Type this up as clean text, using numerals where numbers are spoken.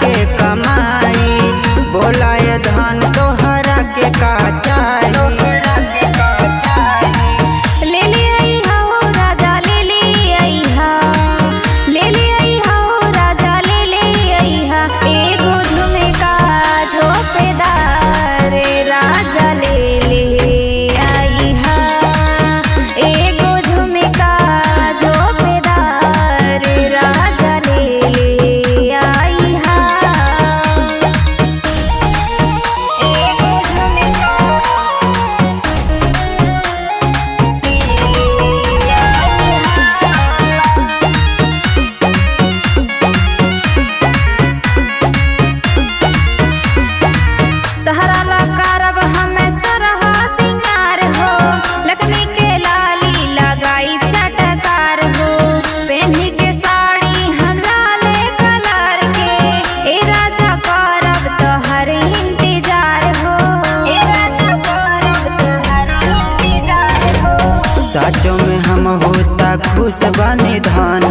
के कमाई। बोलाए धन तोहरा के का चाहिए। ले ले आई हो राजा ले ले आई हा, ले ले आई हो राजा ले ले आई हा। एगो झुमका झोंपेदार राजा ले ले आई हा, एगो झुमका झोंपेदार राजा ले ले आई हा। एगो झुमका तहरा ला करब हमें सरहा सिंगार हो, लकड़ी के लाली लगाई चटकार हो। पहनी के साड़ी हम लाले कलर के, ए राजा करब तोहर इंतजार हो, ए राजा करब तोहर इंतजार हो। साचो में हम होता खुश बनी धन